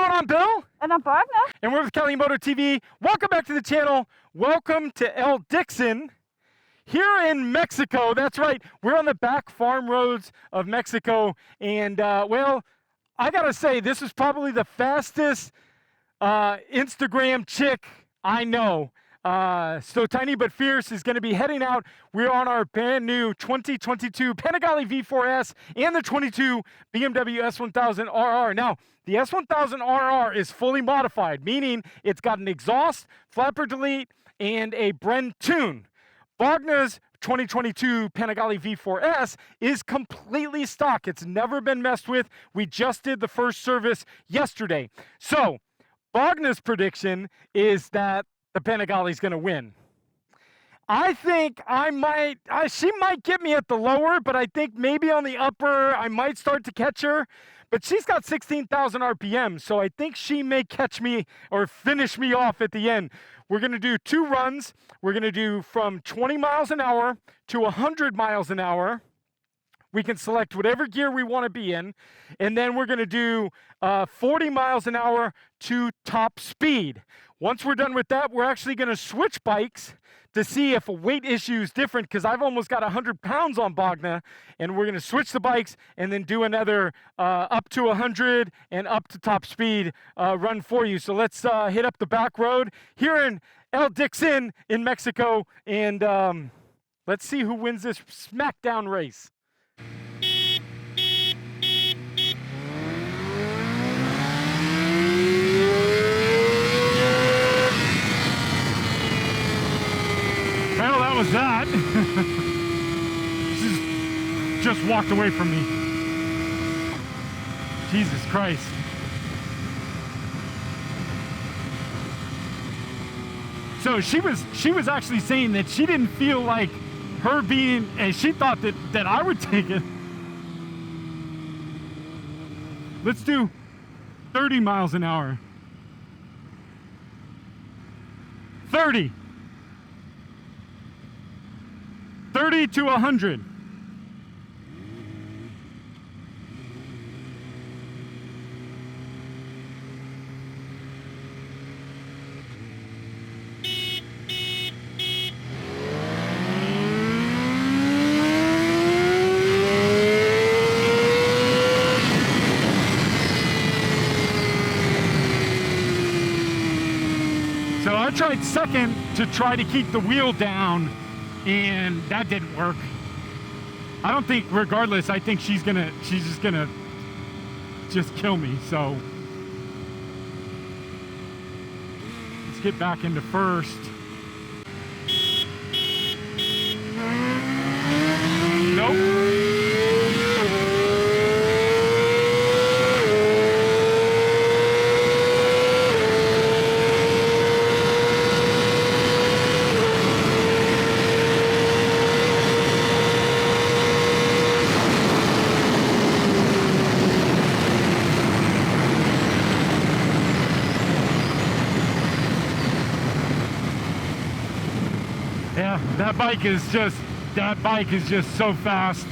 on? I'm Bill. And I'm Bogna. And we're with Cali Moto TV. Welcome back to the channel. Welcome to El Dixon here in Mexico. That's right. We're on the back farm roads of Mexico. And, well, I got to say, this is probably the fastest Instagram chick I know. So Tiny But Fierce is going to be heading out. We're on our brand new 2022 Panigale V4S and the 22 BMW S1000RR. Now, the S1000RR is fully modified, meaning it's got an exhaust, flapper delete, and a Bren tune. Bogna's 2022 Panigale V4S is completely stock. It's never been messed with. We just did the first service yesterday. So, Bogna's prediction is that the Panigale is going to win. I think she might get me at the lower, but I think maybe on the upper, I might start to catch her. But she's got 16,000 RPM, so I think she may catch me or finish me off at the end. We're going to do 2 runs. We're going to do from 20 miles an hour to 100 miles an hour. We can select whatever gear we want to be in. And then we're going to do 40 miles an hour to top speed. Once we're done with that, we're actually going to switch bikes to see if a weight issue is different, because I've almost got 100 pounds on Bogna, and we're going to switch the bikes and then do another up to 100 and up to top speed run for you. So let's hit up the back road here in El Dixon in Mexico, and let's see who wins this smackdown race. Well, that was that. She just walked away from me. Jesus Christ. So she was actually saying that she didn't feel like her being, and she thought that I would take it. Let's do 30 miles an hour. 30 to 100. So I tried second to try to keep the wheel down, and that didn't work. I don't think, regardless, I think she's just gonna kill me. So let's get back into first. Nope. Yeah, that bike is just so fast.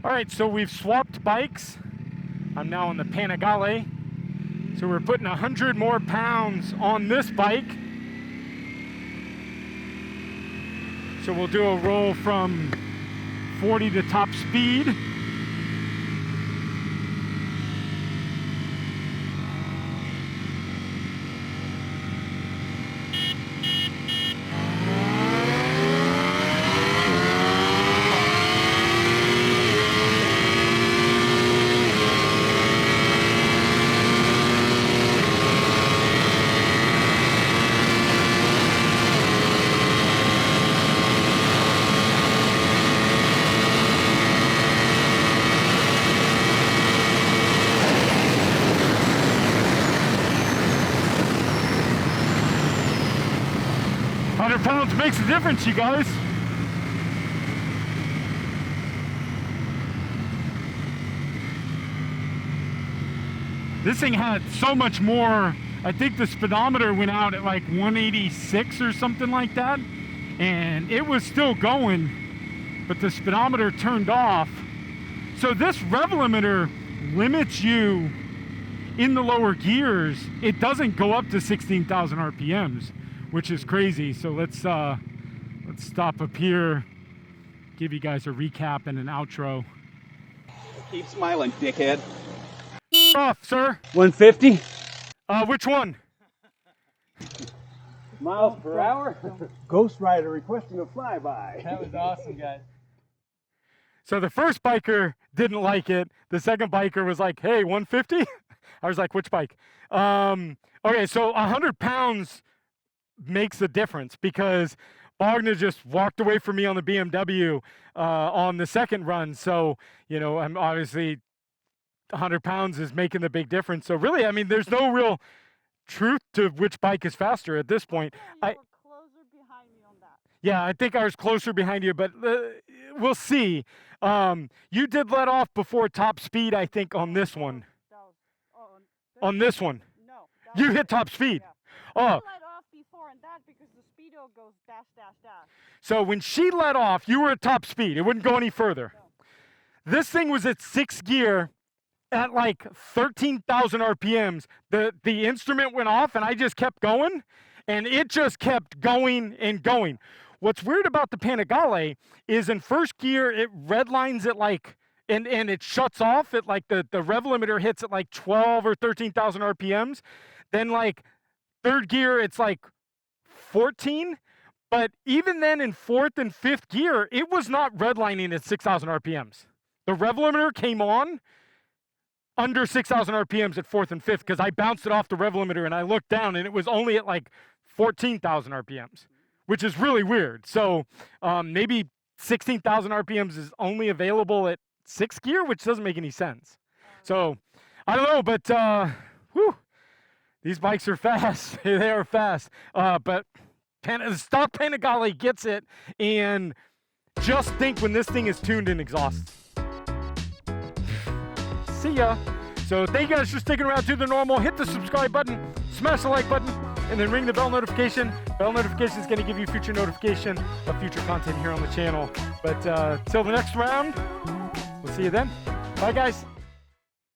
All right, so we've swapped bikes. I'm now on the Panigale. So we're putting 100 more pounds on this bike. So we'll do a roll from 40 to top speed. Pounds makes a difference, you guys. This thing had so much more. I think the speedometer went out at like 186 or something like that, and it was still going, but the speedometer turned off. So this rev limiter limits you in the lower gears. It doesn't go up to 16,000 RPMs, which is crazy. So let's stop up here, give you guys a recap and an outro. Keep smiling, dickhead. Off, sir. 150? Which one? Miles per hour? Ghost Rider requesting a flyby. That was awesome, guys. So the first biker didn't like it. The second biker was like, hey, 150? I was like, which bike? Okay, so 100 pounds makes a difference because Wagner just walked away from me on the BMW on the second run. So, you know, I'm obviously 100 pounds is making the big difference. So really, I mean, there's no real truth to which bike is faster at this point. You were closer behind me on that. Yeah, I think I was closer behind you, but we'll see. You did let off before top speed, I think, on this one. On this one. No. You hit top speed. Yeah. Oh. I let off before and that because the speedo goes dash, dash, dash. So when she let off, you were at top speed. It wouldn't go any further. No. This thing was at 6th gear at like 13,000 RPMs. The instrument went off and I just kept going and it just kept going and going. What's weird about the Panigale is in first gear, it redlines at like, and it shuts off at like the rev limiter hits at like 12 or 13,000 RPMs. Then like third gear, it's like 14. But even then in fourth and fifth gear, it was not redlining at 6,000 RPMs. The rev limiter came on under 6,000 RPMs at fourth and fifth because I bounced it off the rev limiter and I looked down and it was only at like 14,000 RPMs, which is really weird. So maybe 16,000 RPMs is only available at 6th gear, which doesn't make any sense. So I don't know, but whew, these bikes are fast. They are fast. But stock Panigale gets it, and just think when this thing is tuned and exhaust. See ya. So thank you guys for sticking around to the normal. Hit the subscribe button, smash the like button, and then ring the bell notification. Bell notification is going to give you future notification of future content here on the channel. But till the next round, we'll see you then. Bye, guys.